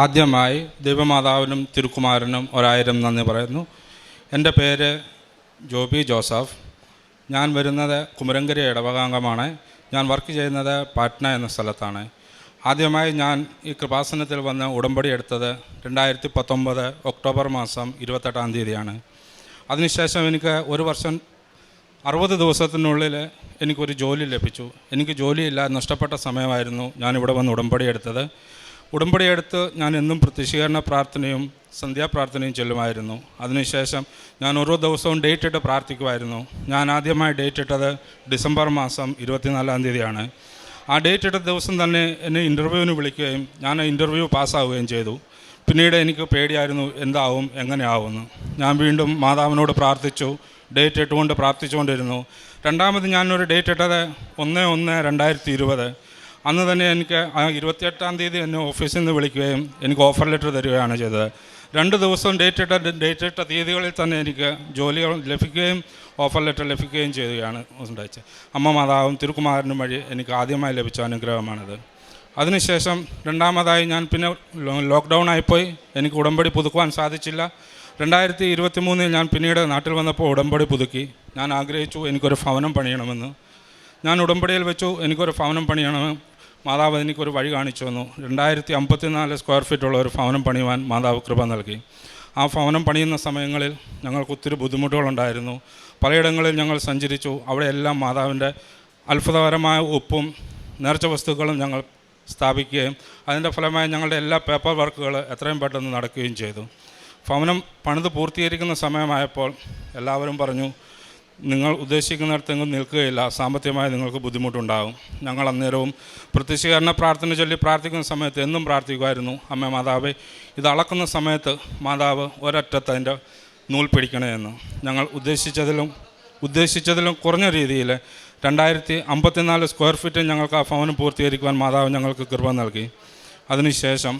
ആദ്യമായി ദൈവമാതാവിനും തിരുക്കുമാരനും 1000 നന്ദി പറയുന്നു. എൻ്റെ പേര് ജോബി ജോസഫ്. ഞാൻ വരുന്നത് കുമരങ്കരി ഇടവകാംഗമാണ്. ഞാൻ വർക്ക് ചെയ്യുന്നത് പാറ്റ്ന എന്ന സ്ഥലത്താണ്. ആദ്യമായി ഞാൻ ഈ കൃപാസനത്തിൽ വന്ന് ഉടമ്പടി എടുത്തത് 2019 ഒക്ടോബർ മാസം 28-ാം തീയതിയാണ്. അതിനുശേഷം എനിക്ക് ഒരു വർഷം 60 ദിവസത്തിനുള്ളിൽ എനിക്കൊരു ജോലി ലഭിച്ചു. എനിക്ക് ജോലിയില്ല, നഷ്ടപ്പെട്ട സമയമായിരുന്നു ഞാനിവിടെ വന്ന് ഉടമ്പടി എടുത്തത്. ഉടമ്പടി എടുത്ത് ഞാൻ എന്നും പ്രത്യക്ഷീകരണ പ്രാർത്ഥനയും സന്ധ്യാപ്രാർത്ഥനയും ചെല്ലുമായിരുന്നു. അതിനുശേഷം ഞാൻ ഓരോ ദിവസവും ഡേറ്റ് ഇട്ട് പ്രാർത്ഥിക്കുമായിരുന്നു. ഞാൻ ആദ്യമായി ഡേറ്റ് ഇട്ടത് ഡിസംബർ മാസം 24-ാം തീയതിയാണ്. ആ ഡേറ്റ് ഇട്ട ദിവസം തന്നെ എന്നെ ഇൻ്റർവ്യൂവിന് വിളിക്കുകയും ഞാൻ ഇൻ്റർവ്യൂ പാസ്സാവുകയും ചെയ്തു. പിന്നീട് എനിക്ക് പേടിയായിരുന്നു എന്താവും എങ്ങനെയാവുമെന്ന്. ഞാൻ വീണ്ടും മാതാവിനോട് പ്രാർത്ഥിച്ചു, ഡേറ്റ് ഇട്ടുകൊണ്ട് പ്രാർത്ഥിച്ചുകൊണ്ടിരുന്നു. രണ്ടാമത് ഞാനൊരു ഡേറ്റ് ഇട്ടത് 1/1/2020. അന്ന് തന്നെ എനിക്ക് ആ 28-ാം തീയതി എന്നെ ഓഫീസിൽ നിന്ന് വിളിക്കുകയും എനിക്ക് ഓഫർ ലെറ്റർ തരികയാണ് ചെയ്തത്. 2 ദിവസവും ഡേറ്റ് ഇട്ട തീയതികളിൽ തന്നെ എനിക്ക് ജോലികൾ ലഭിക്കുകയും ഓഫർ ലെറ്റർ ലഭിക്കുകയും ചെയ്യുകയാണ് ഉണ്ടായത്. അമ്മ മാതാവും തിരുക്കുമാരനും വഴി എനിക്ക് ആദ്യമായി ലഭിച്ച അനുഗ്രഹമാണിത്. അതിനുശേഷം രണ്ടാമതായി ഞാൻ പിന്നെ ലോക്ക്ഡൗൺ ആയിപ്പോയി. എനിക്ക് ഉടമ്പടി പുതുക്കുവാൻ സാധിച്ചില്ല. 2023 ഞാൻ പിന്നീട് നാട്ടിൽ വന്നപ്പോൾ ഉടമ്പടി പുതുക്കി. ഞാൻ ആഗ്രഹിച്ചു എനിക്കൊരു ഭവനം പണിയണമെന്ന്. ഞാൻ ഉടമ്പടിയിൽ വെച്ചു എനിക്കൊരു ഭവനം പണിയണമെന്ന്. മാതാവ് എനിക്കൊരു വഴി കാണിച്ചു തന്നു. 2054 സ്ക്വയർ ഫീറ്റുള്ള ഒരു ഭവനം പണിയുവാൻ മാതാവ് കൃപ നൽകി. ആ ഭവനം പണിയുന്ന സമയങ്ങളിൽ ഞങ്ങൾക്ക് ഒത്തിരി ബുദ്ധിമുട്ടുകളുണ്ടായിരുന്നു. പലയിടങ്ങളിൽ ഞങ്ങൾ സഞ്ചരിച്ചു. അവിടെയെല്ലാം മാതാവിൻ്റെ അത്ഭുതകരമായ ഉപ്പും നേർച്ച വസ്തുക്കളും ഞങ്ങൾ സ്ഥാപിക്കുകയും അതിൻ്റെ ഫലമായി ഞങ്ങളുടെ എല്ലാ പേപ്പർ വർക്കുകൾ എത്രയും പെട്ടെന്ന് നടക്കുകയും ചെയ്തു. ഭവനം പണിത് പൂർത്തീകരിക്കുന്ന സമയമായപ്പോൾ എല്ലാവരും പറഞ്ഞു, നിങ്ങൾ ഉദ്ദേശിക്കുന്നിടത്തെങ്കിലും നിൽക്കുകയില്ല, സാമ്പത്തികമായി നിങ്ങൾക്ക് ബുദ്ധിമുട്ടുണ്ടാകും. ഞങ്ങൾ അന്നേരവും പ്രത്യക്ഷീകരണ പ്രാർത്ഥന ചൊല്ലി പ്രാർത്ഥിക്കുന്ന സമയത്ത് എന്നും പ്രാർത്ഥിക്കുമായിരുന്നു, അമ്മ മാതാവേ, ഇത് അളക്കുന്ന സമയത്ത് മാതാവ് ഒരറ്റത്ത് അതിൻ്റെ നൂൽ പിടിക്കണേ എന്ന്. ഞങ്ങൾ ഉദ്ദേശിച്ചതിലും കുറഞ്ഞ രീതിയിൽ 2054 സ്ക്വയർ ഫീറ്റ് ഞങ്ങൾക്ക് ആ ഭവനം പൂർത്തീകരിക്കുവാൻ മാതാവ് ഞങ്ങൾക്ക് കൃപ നൽകി. അതിനുശേഷം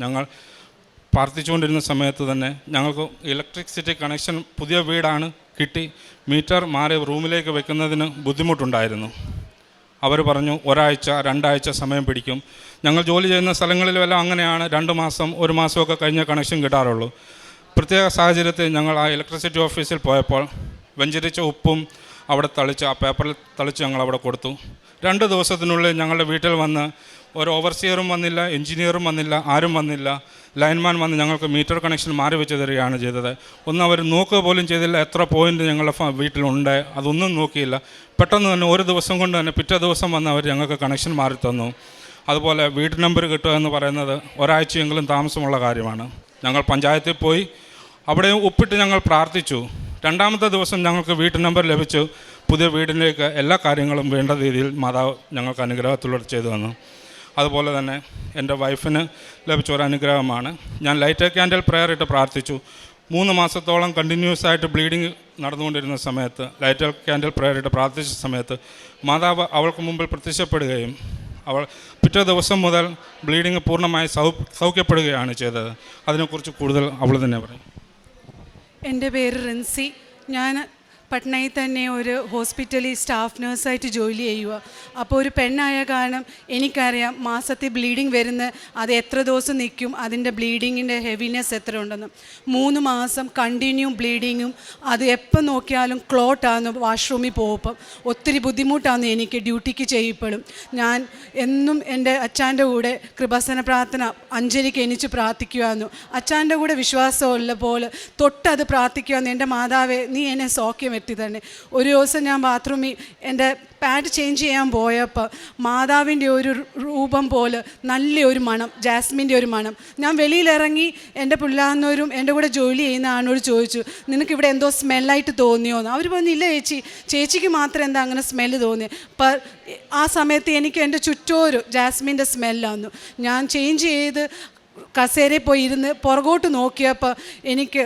ഞങ്ങൾ പ്രാർത്ഥിച്ചുകൊണ്ടിരുന്ന സമയത്ത് തന്നെ ഞങ്ങൾക്ക് ഇലക്ട്രിസിറ്റി കണക്ഷൻ പുതിയ വീടാണ് കിട്ടി. മീറ്റർ മാറി റൂമിലേക്ക് വെക്കുന്നതിന് ബുദ്ധിമുട്ടുണ്ടായിരുന്നു. അവർ പറഞ്ഞു 1 ആഴ്ച 2 ആഴ്ച സമയം പിടിക്കും. ഞങ്ങൾ ജോലി ചെയ്യുന്ന സ്ഥലങ്ങളിലെല്ലാം അങ്ങനെയാണ്, 2 മാസം 1 മാസമൊക്കെ കഴിഞ്ഞ കണക്ഷൻ കിട്ടാറുള്ളൂ. പ്രത്യേക സാഹചര്യത്തിൽ ഞങ്ങൾ ആ ഇലക്ട്രിസിറ്റി ഓഫീസിൽ പോയപ്പോൾ വെഞ്ചരിച്ച ഉപ്പും അവിടെ തളിച്ച് ആ പേപ്പറിൽ തളിച്ച് ഞങ്ങൾ അവിടെ കൊടുത്തു. 2 ദിവസത്തിനുള്ളിൽ ഞങ്ങളുടെ വീട്ടിൽ വന്ന് ഒരു ഓവർസിയറും വന്നില്ല, എൻജിനീയറും വന്നില്ല, ആരും വന്നില്ല. ലൈൻമാൻ വന്ന് ഞങ്ങൾക്ക് മീറ്റർ കണക്ഷൻ മാറി വെച്ച് തരികയാണ് ചെയ്തത്. ഒന്നും അവർ നോക്കുക പോലും ചെയ്തില്ല. എത്ര പോയിൻ്റ് ഞങ്ങളുടെ വീട്ടിലുണ്ട് അതൊന്നും നോക്കിയില്ല. പെട്ടെന്ന് തന്നെ 1 ദിവസം കൊണ്ട് തന്നെ പിറ്റേ ദിവസം വന്ന് അവർ ഞങ്ങൾക്ക് കണക്ഷൻ മാറി തന്നു. അതുപോലെ വീട്ട് നമ്പർ കിട്ടുക എന്ന് പറയുന്നത് ഒരാഴ്ചയെങ്കിലും താമസമുള്ള കാര്യമാണ്. ഞങ്ങൾ പഞ്ചായത്തിൽ പോയി അവിടെയും ഒപ്പിട്ട് ഞങ്ങൾ പ്രാർത്ഥിച്ചു. 2ാമത്തെ ദിവസം ഞങ്ങൾക്ക് വീട്ട് നമ്പർ ലഭിച്ചു. പുതിയ വീടിലേക്ക് എല്ലാ കാര്യങ്ങളും വേണ്ട രീതിയിൽ മാതാവ് ഞങ്ങൾക്ക് അനുഗ്രഹത്തിലൂടെ ചെയ്തു തന്നു. അതുപോലെ തന്നെ എൻ്റെ വൈഫിന് ലഭിച്ച ഒരു അനുഗ്രഹമാണ്. ഞാൻ ലൈറ്റ് ക്യാൻഡിൽ പ്രെയർ ഇട്ട് പ്രാർത്ഥിച്ചു. 3 മാസത്തോളം കണ്ടിന്യൂസ് ആയിട്ട് ബ്ലീഡിങ് നടന്നുകൊണ്ടിരുന്ന സമയത്ത് ലൈറ്റ് ക്യാൻഡിൽ പ്രെയർ ഇട്ട് പ്രാർത്ഥിച്ച സമയത്ത് മാതാവ് അവൾക്ക് മുമ്പിൽ പ്രത്യക്ഷപ്പെടുകയും അവൾ പിറ്റേ ദിവസം മുതൽ ബ്ലീഡിങ് പൂർണ്ണമായി സൗഖ്യപ്പെടുകയാണ് ചെയ്തത്. അതിനെക്കുറിച്ച് കൂടുതൽ അവൾ തന്നെ പറയും. എൻ്റെ പേര് റിൻസി. ഞാൻ പട്നയിൽ തന്നെ ഒരു ഹോസ്പിറ്റലിൽ സ്റ്റാഫ് നഴ്സായിട്ട് ജോലി ചെയ്യുക. അപ്പോൾ ഒരു പെണ്ണായ കാരണം എനിക്കറിയാം മാസത്തിൽ ബ്ലീഡിങ് വരുന്ന അത് എത്ര ദിവസം നിൽക്കും, അതിൻ്റെ ബ്ലീഡിങ്ങിൻ്റെ ഹെവിനെസ് എത്ര ഉണ്ടെന്ന്. 3 മാസം കണ്ടിന്യൂ ബ്ലീഡിങ്ങും അത് എപ്പോൾ നോക്കിയാലും ക്ലോട്ടാണ്. വാഷ്റൂമിൽ പോകുമ്പം ഒത്തിരി ബുദ്ധിമുട്ടാണ് എനിക്ക് ഡ്യൂട്ടിക്ക് ചെയ്യപ്പെടും. ഞാൻ എന്നും എൻ്റെ അച്ചാൻ്റെ കൂടെ കൃപാസന പ്രാർത്ഥന 5:30 എണീച്ച് പ്രാർത്ഥിക്കുമായിരുന്നു. അച്ചാൻ്റെ കൂടെ വിശ്വാസമുള്ള പോലെ തൊട്ടത് പ്രാർത്ഥിക്കുമായിരുന്നു. എൻ്റെ മാതാവേ, നീ എന്നെ സൗഖ്യം തന്നെ. ഒരു ദിവസം ഞാൻ ബാത്റൂമിൽ എൻ്റെ പാഡ് ചേഞ്ച് ചെയ്യാൻ പോയപ്പോൾ മാതാവിൻ്റെ ഒരു രൂപം പോലെ നല്ലൊരു മണം, ജാസ്മിൻ്റെ ഒരു മണം. ഞാൻ വെളിയിലിറങ്ങി എൻ്റെ പിള്ളാന്നവരും എൻ്റെ കൂടെ ജോലി ചെയ്യുന്ന ആളോട് ചോദിച്ചു, നിനക്കിവിടെ എന്തോ സ്മെല്ലായിട്ട് തോന്നിയോന്ന്. അവർ പറഞ്ഞു, ഇല്ല ചേച്ചിക്ക് മാത്രം എന്താ അങ്ങനെ സ്മെല്ല് തോന്നി. അപ്പം ആ സമയത്ത് എനിക്ക് എൻ്റെ ചുറ്റോരും ജാസ്മിൻ്റെ സ്മെല്ലാന്നു. ഞാൻ ചേഞ്ച് ചെയ്ത് കസേരയിൽ പോയി ഇരുന്ന് പുറകോട്ട് നോക്കിയപ്പോൾ എനിക്ക്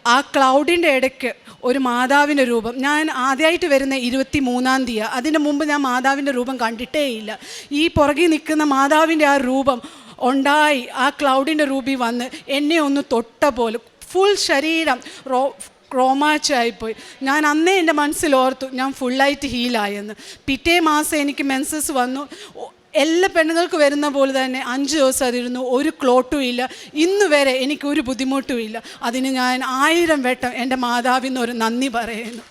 ആ ക്ലൗഡിൻ്റെ ഇടയ്ക്ക് ഒരു മാതാവിൻ്റെ രൂപം. ഞാൻ ആദ്യമായിട്ട് വരുന്ന 23-ാം തീയതി. അതിന് മുമ്പ് ഞാൻ മാതാവിൻ്റെ രൂപം കണ്ടിട്ടേ ഇല്ല. ഈ പുറകിൽ നിൽക്കുന്ന മാതാവിൻ്റെ ആ രൂപം ഉണ്ടായി ആ ക്ലൗഡിൻ്റെ രൂപി വന്ന് എന്നെ ഒന്ന് തൊട്ട പോലെ ഫുൾ ശരീരം ക്രോമാച്ചായിപ്പോയി. ഞാൻ അന്നേ എൻ്റെ മനസ്സിലോർത്തു ഞാൻ ഫുള്ളായിട്ട് ഹീലായെന്ന്. പിറ്റേ മാസം എനിക്ക് മെൻസസ് വന്നു. എല്ലാ പെണ്ണുങ്ങൾക്ക് വരുന്ന പോലെ തന്നെ 5 ദിവസം അതിരുന്നു, ഒരു ക്ലോട്ടും ഇല്ല. ഇന്ന് വരെ എനിക്കൊരു ബുദ്ധിമുട്ടും ഇല്ല. അതിന് ഞാൻ 1000 വട്ടം എൻ്റെ മാതാവിന് ഒരു നന്ദി പറയുന്നു.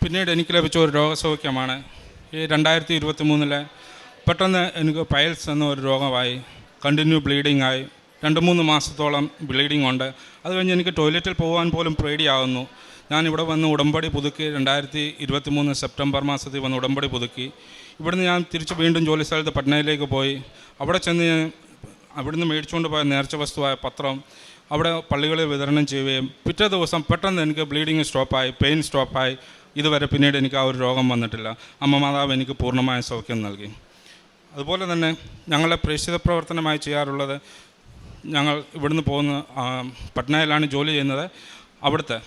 പിന്നീട് എനിക്ക് ലഭിച്ച ഒരു രോഗസൗഖ്യമാണ് ഈ 2023 പെട്ടെന്ന് എനിക്ക് പൈൽസ് എന്ന ഒരു രോഗമായി. കണ്ടിന്യൂ ബ്ലീഡിങ് ആയി. 2-3 മാസത്തോളം ബ്ലീഡിങ് ഉണ്ട്. അത് കഴിഞ്ഞ് എനിക്ക് ടോയ്ലറ്റിൽ പോകാൻ പോലും പേടിയാവുന്നു. ഞാനിവിടെ വന്ന് ഉടമ്പടി പുതുക്കി 2023 സെപ്റ്റംബർ മാസത്തിൽ വന്ന് ഉടമ്പടി പുതുക്കി. ഇവിടുന്ന് ഞാൻ തിരിച്ച് വീണ്ടും ജോലി സ്ഥലത്ത് പട്നയിലേക്ക് പോയി. അവിടെ ചെന്ന് അവിടുന്ന് മേടിച്ചുകൊണ്ട് പോയ നേർച്ച വസ്തുവായ പത്രം അവിടെ പള്ളികളിൽ വിതരണം ചെയ്യുകയും പിറ്റേ ദിവസം പെട്ടെന്ന് എനിക്ക് ബ്ലീഡിങ് സ്റ്റോപ്പായി, പെയിൻ സ്റ്റോപ്പായി. ഇതുവരെ പിന്നീട് എനിക്ക് ആ ഒരു രോഗം വന്നിട്ടില്ല. അമ്മ മാതാവ് എനിക്ക് പൂർണ്ണമായ സൗഖ്യം നൽകി. അതുപോലെ തന്നെ ഞങ്ങളെ പ്രേക്ഷിത പ്രവർത്തനമായി ചെയ്യാറുള്ളത്, ഞങ്ങൾ ഇവിടുന്ന് പോകുന്ന പട്നയിലാണ് ജോലി ചെയ്യുന്നത്. അവിടുത്തെ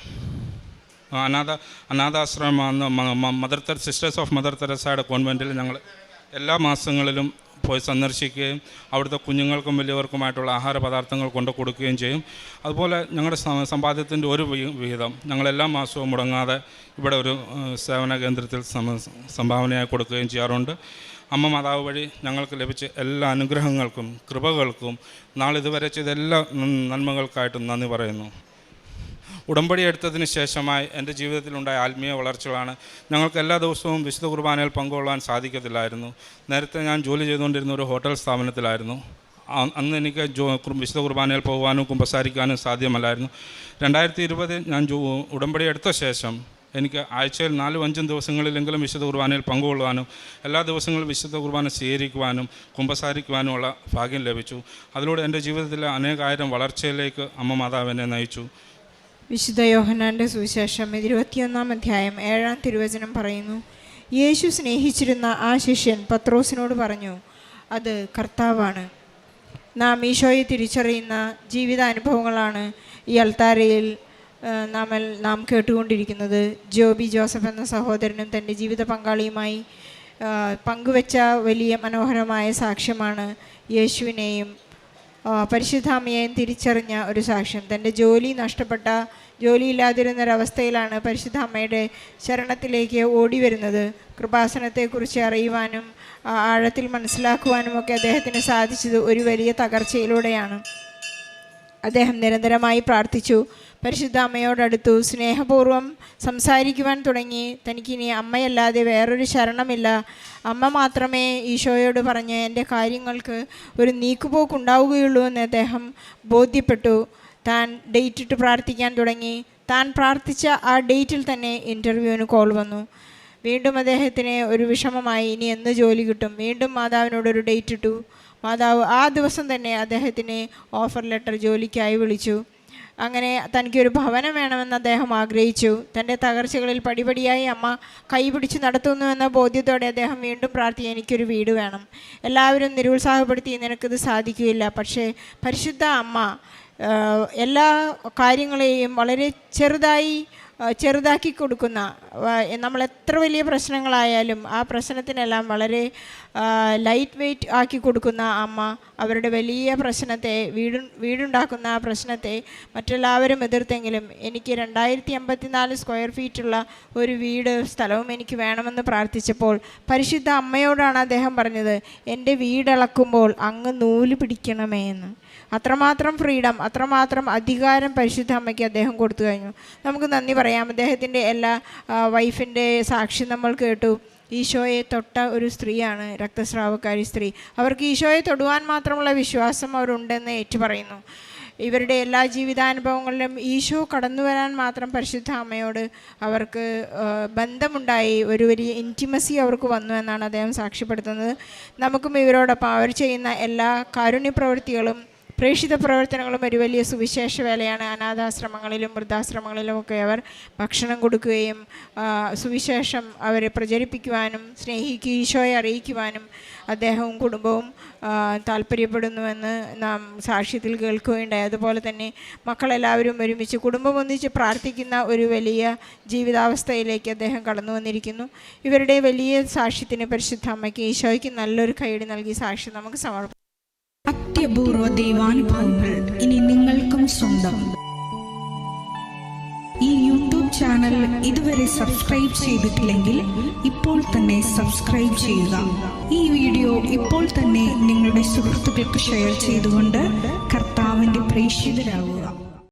അനാഥാശ്രമം സിസ്റ്റേഴ്സ് ഓഫ് മദർ തെരേസയുടെ കോൺവെൻറ്റിൽ ഞങ്ങൾ എല്ലാ മാസങ്ങളിലും പോയി സന്ദർശിക്കുകയും അവിടുത്തെ കുഞ്ഞുങ്ങൾക്കും വലിയവർക്കുമായിട്ടുള്ള ആഹാര പദാർത്ഥങ്ങൾ കൊണ്ടു കൊടുക്കുകയും ചെയ്യും. അതുപോലെ ഞങ്ങളുടെ സമ്പാദ്യത്തിൻ്റെ ഒരു വിഹിതം ഞങ്ങളെല്ലാ മാസവും മുടങ്ങാതെ ഇവിടെ ഒരു സേവന കേന്ദ്രത്തിൽ സംഭാവനയായി കൊടുക്കുകയും ചെയ്യാറുണ്ട്. അമ്മ മാതാവ് വഴി ഞങ്ങൾക്ക് ലഭിച്ച എല്ലാ അനുഗ്രഹങ്ങൾക്കും കൃപകൾക്കും നാളിതുവരെ ചെയ്ത എല്ലാ നന്മകൾക്കായിട്ടും നന്ദി പറയുന്നു. ഉടമ്പടി എടുത്തതിന് ശേഷമായി എൻ്റെ ജീവിതത്തിലുണ്ടായ ആത്മീയ വളർച്ചകളാണ്. ഞങ്ങൾക്ക് എല്ലാ ദിവസവും വിശുദ്ധ കുർബാനയിൽ പങ്കുകൊള്ളാൻ സാധിക്കത്തില്ലായിരുന്നു. നേരത്തെ ഞാൻ ജോലി ചെയ്തുകൊണ്ടിരുന്ന ഒരു ഹോട്ടൽ സ്ഥാപനത്തിലായിരുന്നു. അന്ന് എനിക്ക് വിശുദ്ധ കുർബാനയിൽ പോകുവാനും കുമ്പസാരിക്കാനും സാധ്യമല്ലായിരുന്നു. 2020 ഞാൻ ഉടമ്പടി എടുത്ത ശേഷം എനിക്ക് ആഴ്ചയിൽ 4-5 ദിവസങ്ങളിലെങ്കിലും വിശുദ്ധ കുർബാനയിൽ പങ്കുകൊള്ളുവാനും എല്ലാ ദിവസങ്ങളും വിശുദ്ധ കുർബാന സ്വീകരിക്കുവാനും കുമ്പസാരിക്കുവാനുമുള്ള ഭാഗ്യം ലഭിച്ചു. അതിലൂടെ എൻ്റെ ജീവിതത്തിലെ അനേകായിരം വളർച്ചയിലേക്ക് അമ്മ മാതാവ് എന്നെ നയിച്ചു. വിശുദ്ധ യോഹന്നാൻ്റെ സുവിശേഷം 21-ാം അധ്യായം 7-ാം തിരുവചനം പറയുന്നു, യേശു സ്നേഹിച്ചിരുന്ന ആ ശിഷ്യൻ പത്രോസിനോട് പറഞ്ഞു, അത് കർത്താവാണ്. നാം ഈശോയെ തിരിച്ചറിയുന്ന ജീവിതാനുഭവങ്ങളാണ് ഈ അൾത്താരയിൽ നാം കേട്ടുകൊണ്ടിരിക്കുന്നത്. ജോബി ജോസഫ് എന്ന സഹോദരനും തൻ്റെ ജീവിത പങ്കാളിയുമായി പങ്കുവെച്ച വലിയ മനോഹരമായ സാക്ഷ്യമാണ് യേശുവിനെയും പരിശുദ്ധാമ്മയെയും തിരിച്ചറിഞ്ഞ ഒരു സാക്ഷ്യം. തൻ്റെ ജോലി നഷ്ടപ്പെട്ട, ജോലിയില്ലാതിരുന്നൊരവസ്ഥയിലാണ് പരിശുദ്ധാമ്മയുടെ ശരണത്തിലേക്ക് ഓടി വരുന്നത്. കൃപാസനത്തെക്കുറിച്ച് അറിയുവാനും ആഴത്തിൽ മനസ്സിലാക്കുവാനുമൊക്കെ അദ്ദേഹത്തിന് സാധിച്ചത് ഒരു വലിയ തകർച്ചയിലൂടെയാണ്. അദ്ദേഹം നിരന്തരമായി പ്രാർത്ഥിച്ചു, പരിശുദ്ധ അമ്മയോടടുത്തു, സ്നേഹപൂർവ്വം സംസാരിക്കുവാൻ തുടങ്ങി. തനിക്കിനി അമ്മയല്ലാതെ വേറൊരു ശരണമില്ല, അമ്മ മാത്രമേ ഈശോയോട് പറഞ്ഞ് എൻ്റെ കാര്യങ്ങൾക്ക് ഒരു നീക്കുപോക്കുണ്ടാവുകയുള്ളൂ എന്ന് അദ്ദേഹം ബോധ്യപ്പെട്ടു. താൻ ഡേറ്റ് ഇട്ട് പ്രാർത്ഥിക്കാൻ തുടങ്ങി. താൻ പ്രാർത്ഥിച്ച ആ ഡേറ്റിൽ തന്നെ ഇൻ്റർവ്യൂവിന് കോൾ വന്നു. വീണ്ടും അദ്ദേഹത്തിന് ഒരു വിഷമമായി, ഇനി എന്ന് ജോലി കിട്ടും. വീണ്ടും മാതാവിനോടൊരു ഡേറ്റ് ഇട്ടു. മാതാവ് ആ ദിവസം തന്നെ അദ്ദേഹത്തിന് ഓഫർ ലെറ്റർ ജോലിക്കായി വിളിച്ചു. അങ്ങനെ തനിക്കൊരു ഭവനം വേണമെന്ന് അദ്ദേഹം ആഗ്രഹിച്ചു. തൻ്റെ തകർച്ചകളിൽ പടിപടിയായി അമ്മ കൈപിടിച്ച് നടത്തുന്നുവെന്ന ബോധ്യത്തോടെ അദ്ദേഹം വീണ്ടും പ്രാർത്ഥിച്ചു, എനിക്കൊരു വീട് വേണം. എല്ലാവരും നിരുത്സാഹപ്പെടുത്തി, നിനക്കിത് സാധിക്കില്ല. പക്ഷേ പരിശുദ്ധ അമ്മ എല്ലാ കാര്യങ്ങളെയും വളരെ ചെറുതാക്കി കൊടുക്കുന്ന, നമ്മൾ എത്ര വലിയ പ്രശ്നങ്ങളായാലും ആ പ്രശ്നത്തിനെല്ലാം വളരെ ലൈറ്റ് വെയ്റ്റ് ആക്കി കൊടുക്കുന്ന അമ്മ അവരുടെ വലിയ പ്രശ്നത്തെ, വീടുണ്ടാക്കുന്ന ആ പ്രശ്നത്തെ മറ്റെല്ലാവരും എതിർത്തെങ്കിലും എനിക്ക് 2054 സ്ക്വയർ ഫീറ്റുള്ള ഒരു വീട് സ്ഥലവും എനിക്ക് വേണമെന്ന് പ്രാർത്ഥിച്ചപ്പോൾ പരിശുദ്ധ അമ്മയോടാണ് അദ്ദേഹം പറഞ്ഞത്, എൻ്റെ വീടിളക്കുമ്പോൾ അങ്ങ് നൂല് പിടിക്കണമേ എന്ന്. അത്രമാത്രം ഫ്രീഡം, അത്രമാത്രം അധികാരം പരിശുദ്ധ അമ്മയ്ക്ക് അദ്ദേഹം കൊടുത്തു കഴിഞ്ഞു. നമുക്ക് നന്ദി പറയാം. അദ്ദേഹത്തിൻ്റെ എല്ലാ വൈഫിൻ്റെ സാക്ഷി നമ്മൾ കേട്ടു. ഈശോയെ തൊട്ട ഒരു സ്ത്രീയാണ് രക്തസ്രാവക്കാരി സ്ത്രീ. അവർക്ക് ഈശോയെ തൊടുവാൻ മാത്രമുള്ള വിശ്വാസം അവരുണ്ടെന്ന് ഏറ്റുപറയുന്നു. ഇവരുടെ എല്ലാ ജീവിതാനുഭവങ്ങളിലും ഈശോ കടന്നു വരാൻ മാത്രം പരിശുദ്ധ അമ്മയോട് അവർക്ക് ബന്ധമുണ്ടായി, ഒരു വലിയ ഇൻറ്റിമസി അവർക്ക് വന്നു എന്നാണ് അദ്ദേഹം സാക്ഷ്യപ്പെടുത്തുന്നത്. നമുക്കും ഇവരോടൊപ്പം അവർ ചെയ്യുന്ന എല്ലാ കാരുണ്യ പ്രവൃത്തികളും പ്രേക്ഷിത പ്രവർത്തനങ്ങളും ഒരു വലിയ സുവിശേഷ വേലയാണ്. അനാഥാശ്രമങ്ങളിലും വൃദ്ധാശ്രമങ്ങളിലുമൊക്കെ അവർ ഭക്ഷണം കൊടുക്കുകയും സുവിശേഷം അവരെ പ്രചരിപ്പിക്കുവാനും ഈശോയെ അറിയിക്കുവാനും അദ്ദേഹവും കുടുംബവും താല്പര്യപ്പെടുന്നുവെന്ന് നാം സാക്ഷ്യത്തിൽ കേൾക്കുകയുണ്ടായി. അതുപോലെ തന്നെ മക്കളെല്ലാവരും ഒരുമിച്ച് കുടുംബം ഒന്നിച്ച് പ്രാർത്ഥിക്കുന്ന ഒരു വലിയ ജീവിതാവസ്ഥയിലേക്ക് അദ്ദേഹം കടന്നു വന്നിരിക്കുന്നു. ഇവരുടെ വലിയ സാക്ഷ്യത്തിന് പരിശുദ്ധ അമ്മയ്ക്ക് ഈശോയ്ക്ക് നല്ലൊരു കൈയടി നൽകി സാക്ഷ്യം നമുക്ക് സമർപ്പിക്കാം. അത്യപൂർവ ദൈവാനുഭവങ്ങൾ ഇനി നിങ്ങൾക്കും സ്വന്തം. ഈ യൂട്യൂബ് ചാനൽ ഇതുവരെ സബ്സ്ക്രൈബ് ചെയ്തിട്ടില്ലെങ്കിൽ ഇപ്പോൾ തന്നെ സബ്സ്ക്രൈബ് ചെയ്യുക. ഈ വീഡിയോ ഇപ്പോൾ തന്നെ നിങ്ങളുടെ സുഹൃത്തുക്കൾക്ക് ഷെയർ ചെയ്തുകൊണ്ട് കർത്താവിൻ്റെ പ്രേക്ഷിതരാകുക.